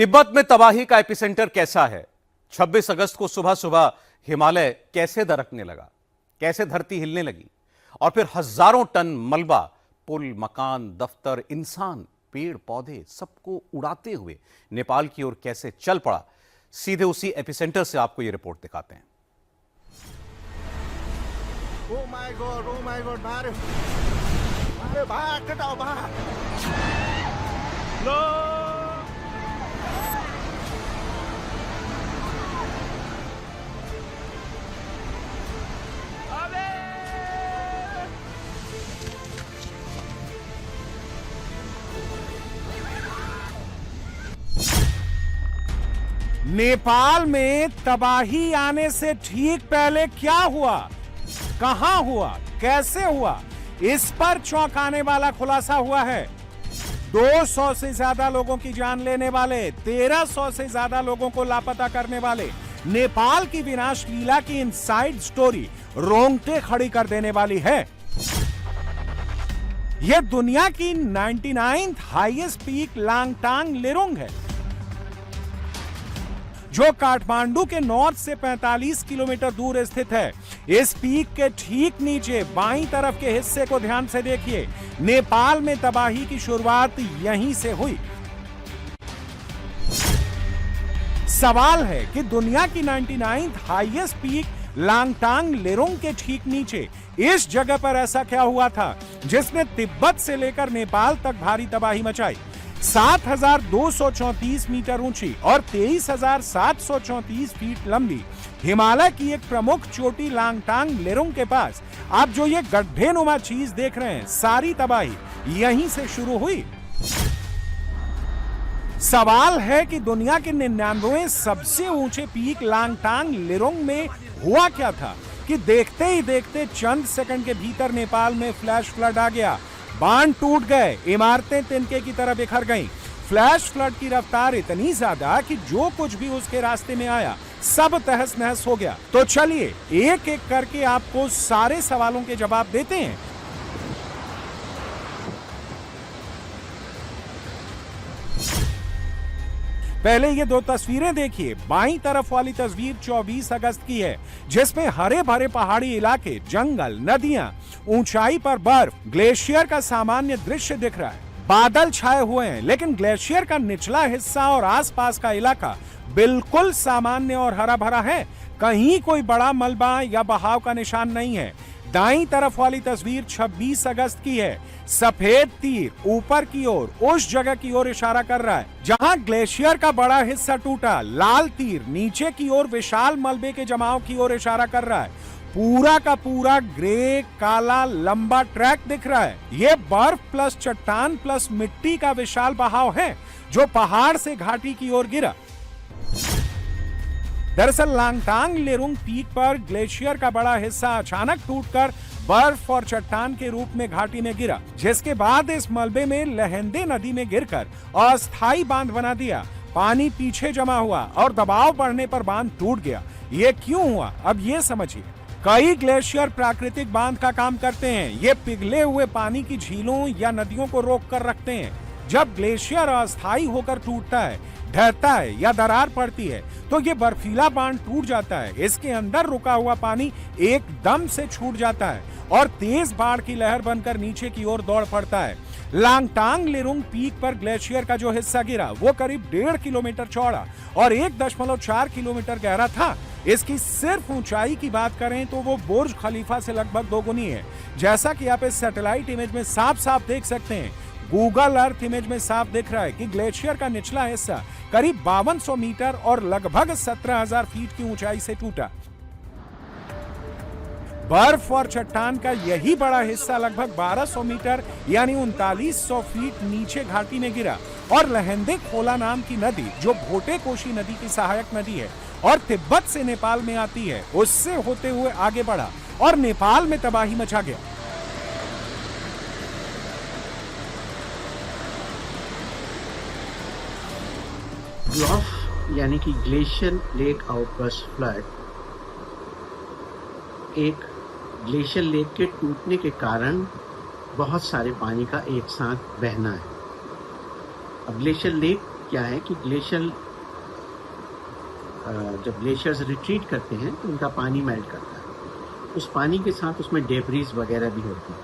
तिब्बत में तबाही का एपिसेंटर कैसा है? 26 अगस्त को सुबह सुबह हिमालय कैसे दरकने लगा, कैसे धरती हिलने लगी और फिर हजारों टन मलबा पुल, मकान, दफ्तर, इंसान, पेड़ पौधे सबको उड़ाते हुए नेपाल की ओर कैसे चल पड़ा। सीधे उसी एपिसेंटर से आपको यह रिपोर्ट दिखाते हैं। Oh my God, मारे भाग कटाओ भाग। लो नेपाल में तबाही आने से ठीक पहले क्या हुआ, कहां हुआ, कैसे हुआ, इस पर चौंकाने वाला खुलासा हुआ है। 200 से ज्यादा लोगों की जान लेने वाले, 1300 से ज्यादा लोगों को लापता करने वाले नेपाल की विनाश लीला की इनसाइड स्टोरी रोंगटे खड़ी कर देने वाली है। यह दुनिया की 99th हाईएस्ट पीक लांगटांग लेरुंग है, जो काठमांडू के नॉर्थ से 45 किलोमीटर दूर स्थित है। इस पीक के ठीक नीचे बाईं तरफ के हिस्से को ध्यान से देखिए। नेपाल में तबाही की शुरुआत यहीं से हुई। सवाल है कि दुनिया की 99th हाईएस्ट पीक लांगटांग लेरुंग के ठीक नीचे इस जगह पर ऐसा क्या हुआ था जिसने तिब्बत से लेकर नेपाल तक भारी तबाही मचाई। 7,234 मीटर ऊंची और 23,734 फीट लंबी हिमालय की एक प्रमुख चोटी लांगटांग लेरुंग के पास आप जो ये गड्ढे नुमा चीज देख रहे हैं, सारी तबाही यहीं से शुरू हुई। सवाल है कि दुनिया के 99वें सबसे ऊंचे पीक लांगटांग लेरुंग में हुआ क्या था कि देखते ही देखते चंद सेकंड के भीतर नेपाल में फ्लैश फ्लड आ गया। बांध टूट गए, इमारतें तिनके की तरह बिखर गईं। फ्लैश फ्लड की रफ्तार इतनी ज्यादा कि जो कुछ भी उसके रास्ते में आया सब तहस नहस हो गया। तो चलिए एक एक करके आपको सारे सवालों के जवाब देते हैं। पहले ये दो तस्वीरें देखिए। बाईं तरफ वाली तस्वीर 24 अगस्त की है, जिसमें हरे भरे पहाड़ी इलाके, जंगल, नदियां, ऊंचाई पर बर्फ, ग्लेशियर का सामान्य दृश्य दिख रहा है। बादल छाए हुए हैं, लेकिन ग्लेशियर का निचला हिस्सा और आसपास का इलाका बिल्कुल सामान्य और हरा भरा है। कहीं कोई बड़ा मलबा या बहाव का निशान नहीं है। दाईं तरफ वाली तस्वीर 26 अगस्त की है। सफेद तीर ऊपर की ओर उस जगह की ओर इशारा कर रहा है जहां ग्लेशियर का बड़ा हिस्सा टूटा। लाल तीर नीचे की ओर विशाल मलबे के जमाव की ओर इशारा कर रहा है। पूरा का पूरा ग्रे काला लंबा ट्रैक दिख रहा है। यह बर्फ प्लस चट्टान प्लस मिट्टी का विशाल बहाव है जो पहाड़ से घाटी की ओर गिरा। दरअसल लांगटांग लेरुंग पीक पर ग्लेशियर का बड़ा हिस्सा अचानक टूटकर बर्फ और चट्टान के रूप में घाटी में गिरा, जिसके बाद इस मलबे में लहंदे नदी में गिरकर अस्थायी बांध बना दिया। पानी पीछे जमा हुआ और दबाव बढ़ने पर बांध टूट गया। ये क्यों हुआ, अब ये समझिए। कई ग्लेशियर प्राकृतिक बांध का काम करते हैं। ये पिघले हुए पानी की झीलों या नदियों को रोक कर रखते हैं। जब ग्लेशियर अस्थायी होकर टूटता है, ढहता है या दरार पड़ती है तो ये बर्फीला बांध टूट जाता है। इसके अंदर रुका हुआ पानी एकदम से छूट जाता है और तेज बाढ़ की लहर बनकर नीचे की ओर दौड़ पड़ता है। लांगटांग लेरुंग पीक पर ग्लेशियर का जो हिस्सा गिरा वो करीब 1.5 किलोमीटर चौड़ा और 1.4 किलोमीटर गहरा था। इसकी सिर्फ ऊंचाई की बात करें तो वो बुर्ज खलीफा से लगभग दोगुनी है। जैसा कि आप इस सैटेलाइट इमेज में साफ साफ देख सकते हैं, गूगल अर्थ इमेज में साफ दिख रहा है कि ग्लेशियर का निचला हिस्सा करीब 5200 मीटर और लगभग 17,000 फीट की ऊंचाई से टूटा। बर्फ और चट्टान का यही बड़ा हिस्सा लगभग 1200 मीटर यानी 3900 फीट नीचे घाटी में गिरा और लहंदे खोला नाम की नदी, जो भोटे कोशी नदी की सहायक नदी है और तिब्बत से नेपाल में आती है, उससे होते हुए आगे बढ़ा और नेपाल में तबाही मचा गया। ग्लॉफ यानी कि ग्लेशियर लेक आउटबर्स्ट फ्लड एक ग्लेशियर लेक के टूटने के कारण बहुत सारे पानी का एक साथ बहना है। अब ग्लेशियर लेक क्या है कि जब ग्लेशियर्स रिट्रीट करते हैं तो उनका पानी मेल्ट करता है। उस पानी के साथ उसमें डेब्रीज वगैरह भी होती है,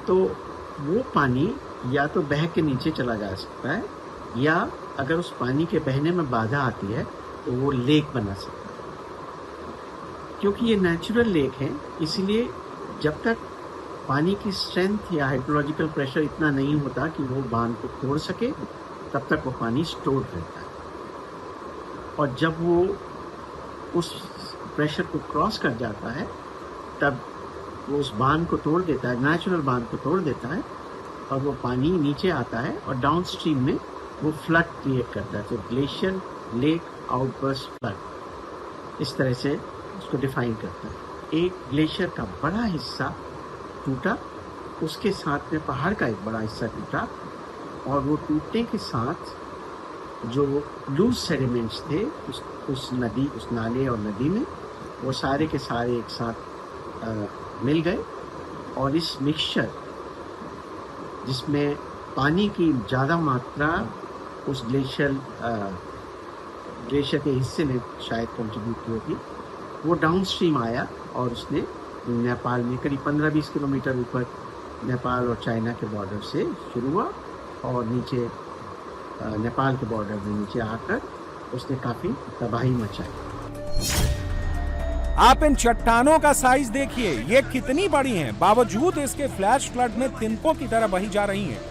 तो वो पानी या तो बह के नीचे चला जा सकता है, या अगर उस पानी के बहने में बाधा आती है तो वो लेक बना सकता है। क्योंकि ये नेचुरल लेक है, इसलिए जब तक पानी की स्ट्रेंथ या हाइड्रोलॉजिकल प्रेशर इतना नहीं होता कि वो बांध को तोड़ सके, तब तक वो पानी स्टोर रहता है। और जब वो उस प्रेशर को क्रॉस कर जाता है, तब वो उस बांध को तोड़ देता है, नेचुरल बांध को तोड़ देता है, और वो पानी नीचे आता है और डाउन स्ट्रीम में वो फ्लड क्रिएट करता है। तो ग्लेशियर लेक आउटबर्स्ट फ्लड, इस तरह से उसको डिफाइन करता है। एक ग्लेशियर का बड़ा हिस्सा टूटा, उसके साथ में पहाड़ का एक बड़ा हिस्सा टूटा, और वो टूटने के साथ जो लूज सेडिमेंट्स थे उस नाले और नदी में, वो सारे के सारे एक साथ मिल गए, और इस मिक्सचर जिसमें पानी की ज़्यादा मात्रा उस ग्लेशियर के हिस्से में शायद कंट्रीब्यूट की होगी, वो डाउन स्ट्रीम आया और उसने नेपाल में करीब 15-20 किलोमीटर ऊपर नेपाल और चाइना के बॉर्डर से शुरू हुआ, और नीचे नेपाल के बॉर्डर में नीचे आकर उसने काफ़ी तबाही मचाई। आप इन चट्टानों का साइज देखिए, ये कितनी बड़ी हैं, बावजूद इसके फ्लैश फ्लड में तिनकों की तरह बही जा रही हैं।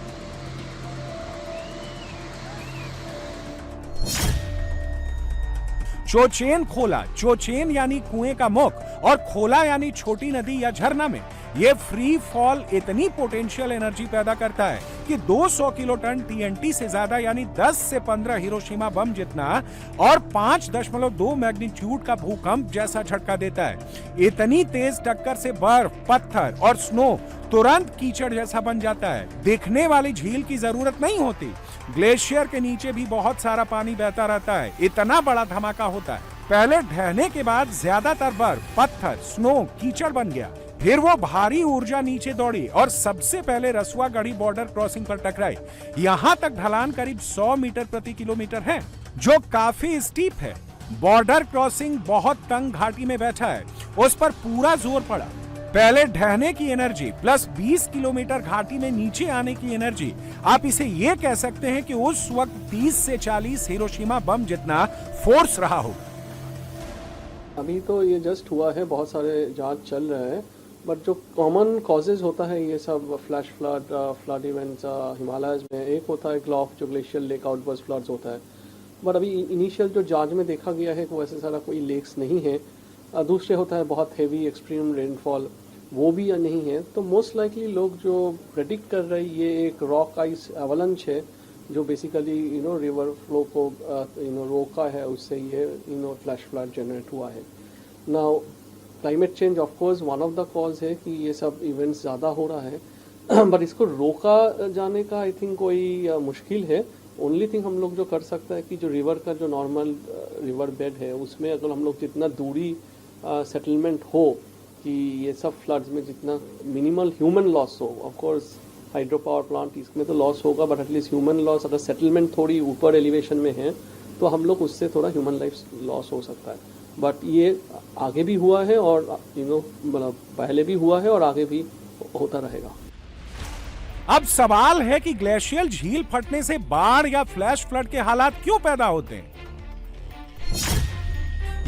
चोचेन खोला, चोचेन यानी कुएं का मुख, और खोला यानी छोटी नदी या झरना में ये फ्री फॉल इतनी पोटेंशियल एनर्जी पैदा करता है कि 200 किलोटन टीएनटी से ज्यादा यानी 10 से 15 हिरोशिमा बम जितना और 5.2 मैग्नीट्यूड का भूकंप जैसा झटका देता है। इतनी तेज टक्कर से बर्फ, पत्थर और स्नो तुरंत कीचड़ जैसा बन जाता है। दिखने वाली झील की जरूरत नहीं होती, ग्लेशियर के नीचे भी बहुत सारा पानी बहता रहता है। इतना बड़ा धमाका होता है, पहले ढहने के बाद ज्यादातर बर्फ, पत्थर, स्नो कीचड़ बन गया। फिर वो भारी ऊर्जा नीचे दौड़ी और सबसे पहले रसुआगढ़ी बॉर्डर क्रॉसिंग पर टकराई। यहाँ तक ढलान करीब 100 मीटर प्रति किलोमीटर है, जो काफी स्टीप है। बॉर्डर क्रॉसिंग बहुत तंग घाटी में बैठा है, उस पर पूरा जोर पड़ा। पहले ढहने की एनर्जी प्लस 20 किलोमीटर घाटी में नीचे आने की एनर्जी, आप इसे ये कह सकते हैं कि उस वक्त 30 से 40 हिरोशिमा बम जितना फोर्स रहा हो। अभी तो ये जस्ट हुआ है, बहुत सारे जांच चल रहे हैं, बट जो कॉमन कॉजेज होता है ये सब flash flood, flood events Himalayas में, एक होता है ग्लॉफ जो ग्लेशियर लेक आउटबर्स्ट फ्लड्स होता है, बट अभी इनिशियल जो जांच में देखा गया है कि वैसे सारा कोई लेक्स नहीं है। दूसरे होता है बहुत हेवी एक्सट्रीम रेनफॉल, वो भी नहीं है। तो मोस्ट लाइकली लोग जो प्रेडिक्ट कर रहे हैं ये एक रॉक आइस एवलांच है जो बेसिकली रिवर फ्लो को रोका है, उससे ये फ्लैश फ्लड जनरेट हुआ है। Now climate change of course one of the cause है कि ये सब इवेंट्स ज़्यादा हो रहा है बट इसको रोका जाने का आई थिंक कोई मुश्किल है। ओनली थिंग हम लोग जो कर सकता है कि जो रिवर का जो नॉर्मल रिवर बेड है उसमें अगर हम लोग जितना दूरी सेटलमेंट हो कि ये सब फ्लड्स में जितना मिनिमल ह्यूमन लॉस हो, of course hydro power plant इसमें तो लॉस होगा बट एटलीस्ट ह्यूमन लॉस, अगर सेटलमेंट थोड़ी ऊपर एलिवेशन में है तो हम लोग उससे थोड़ा ह्यूमन लाइफ लॉस हो सकता है। बट ये आगे भी हुआ है और मतलब पहले भी हुआ है और आगे भी होता रहेगा। अब सवाल है कि ग्लेशियल झील फटने से बाढ़ या फ्लैश फ्लड के हालात क्यों पैदा होते हैं।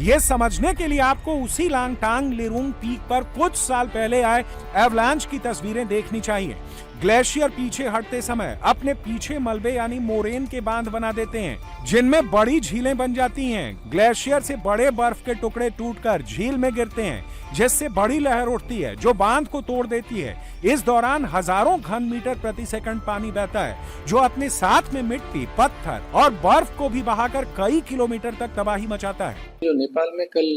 यह समझने के लिए आपको उसी लांगटांग लेरुंग पीक पर कुछ साल पहले आए एवलांच की तस्वीरें देखनी चाहिए। ग्लेशियर पीछे हटते समय अपने पीछे मलबे यानी मोरेन के बांध बना देते हैं जिनमें बड़ी झीलें बन जाती हैं। ग्लेशियर से बड़े बर्फ के टुकड़े टूटकर झील में गिरते हैं जिससे बड़ी लहर उठती है जो बांध को तोड़ देती है। इस दौरान हजारों घन मीटर प्रति सेकंड पानी बहता है जो अपने साथ में मिट्टी, पत्थर और बर्फ को भी बहाकर कई किलोमीटर तक तबाही मचाता है। जो नेपाल में कल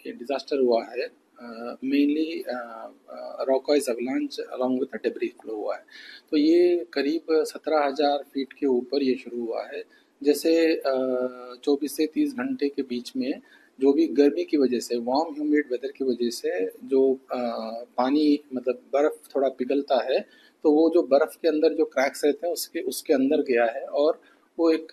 ये डिजास्टर हुआ है mainly rock ice avalanche along with debris flow हुआ है। तो ये करीब 17,000 फीट के ऊपर ये शुरू हुआ है। जैसे 24 से 30 घंटे के बीच में जो भी गर्मी की वजह से, वार्म ह्यूमिड वेदर की वजह से जो पानी मतलब बर्फ़ थोड़ा पिघलता है तो वो जो बर्फ़ के अंदर जो क्रैक्स रहते हैं उसके अंदर गया है और वो एक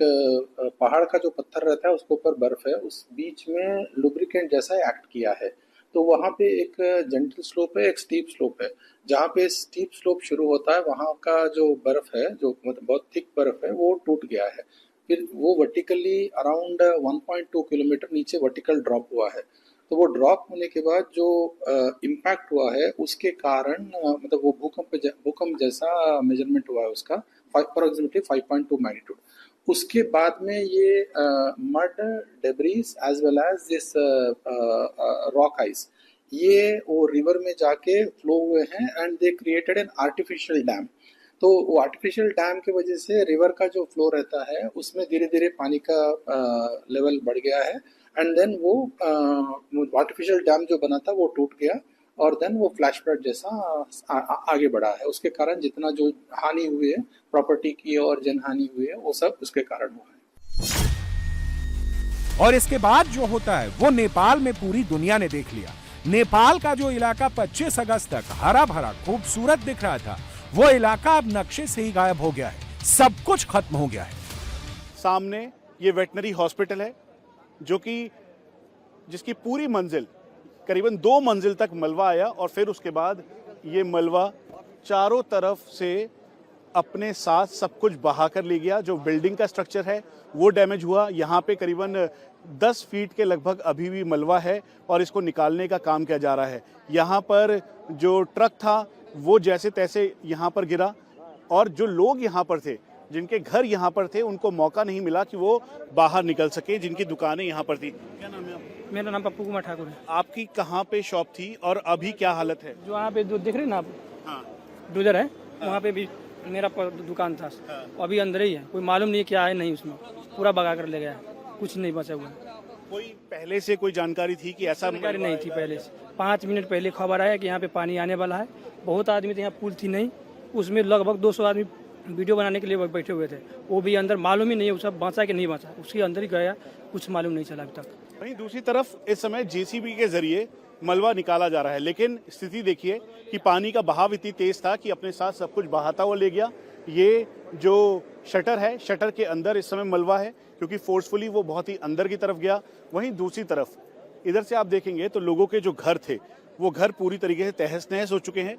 पहाड़ का जो पत्थर रहता है उसके ऊपर बर्फ है, उस बीच में लुब्रिकेंट जैसा एक्ट किया है। तो वहाँ पे एक जेंटल स्लोप है, एक स्टीप स्लोप है। जहाँ पे स्टीप स्लोप शुरू होता है वहाँ का जो बर्फ है, जो मतलब बहुत थिक बर्फ है, वो टूट गया है। फिर वो वर्टिकली अराउंड 1.2 किलोमीटर नीचे वर्टिकल ड्रॉप हुआ है। तो वो ड्रॉप होने के बाद जो इम्पैक्ट हुआ है उसके कारण मतलब वो भूकंप जैसा मेजरमेंट हुआ है उसका, अप्रोक्सीमेटली 5.2 मैग्नीट्यूड। उसके बाद में ये mud debris as well as this rock ice, ये वो रिवर में जाके फ्लो हुए हैं and they created an artificial dam. तो वो आर्टिफिशियल डैम की वजह से रिवर का जो फ्लो रहता है उसमें धीरे धीरे पानी का लेवल बढ़ गया है एंड देन वो आर्टिफिशियल डैम जो बना था वो टूट गया और देन वो फ्लैश फ्लड जैसा आगे बढ़ा है। उसके कारण जितना जो हानि हुई है प्रॉपर्टी की और जनहानि हुई है वो सब उसके कारण हुआ है। और इसके बाद जो होता है वो नेपाल में पूरी दुनिया ने देख लिया। नेपाल का जो इलाका 25 अगस्त तक हरा भरा खूबसूरत दिख रहा था, वो इलाका अब नक्शे से ही गायब हो गया है। सब कुछ खत्म हो गया है। सामने ये वेटनरी हॉस्पिटल है जो कि जिसकी पूरी मंजिल करीबन 2 मंजिल तक मलबा आया और फिर उसके बाद ये मलबा चारों तरफ से अपने साथ सब कुछ बहा कर ले गया। जो बिल्डिंग का स्ट्रक्चर है वो डैमेज हुआ। यहाँ पे करीबन 10 फीट के लगभग अभी भी मलबा है और इसको निकालने का काम किया जा रहा है। यहाँ पर जो ट्रक था वो जैसे तैसे यहाँ पर गिरा और जो लोग यहाँ पर थे, जिनके घर यहाँ पर थे, उनको मौका नहीं मिला कि वो बाहर निकल सके, जिनकी दुकानें यहाँ पर थी। क्या नाम है आपका? मेरा नाम पप्पू कुमार ठाकुर है। आपकी कहाँ पे शॉप थी और अभी क्या हालत है? जो वहाँ पे देख रहे हैं ना आप, हाँ, डोजर है, वहाँ पे भी मेरा दुकान था। अभी अंदर ही है, कोई मालूम नहीं क्या है, नहीं उसमें पूरा भगा कर ले गया है, कुछ नहीं बचा हुआ। कोई पहले से कोई जानकारी थी कि ऐसा? जानकारी नहीं थी पहले से। 5 मिनट पहले खबर आया कि यहाँ पे पानी आने वाला है। बहुत आदमी थे, यहाँ पुल थी नहीं, उसमें लगभग 200 आदमी वीडियो बनाने के लिए बैठे हुए थे। वो भी अंदर मालूम ही नहीं है सब बचा कि नहीं बचा, उसके अंदर ही गया, कुछ मालूम नहीं चला अभी तक। वहीं दूसरी तरफ इस समय जेसीबी के जरिए मलबा निकाला जा रहा है, लेकिन स्थिति देखिए कि पानी का बहाव इतनी तेज था कि अपने साथ सब कुछ बहाता हुआ ले गया। ये जो शटर है, शटर के अंदर इस समय मलबा है क्योंकि फोर्सफुली वो बहुत ही अंदर की तरफ गया। वहीं दूसरी तरफ इधर से आप देखेंगे तो लोगों के जो घर थे वो घर पूरी तरीके से तहस नहस हो चुके हैं।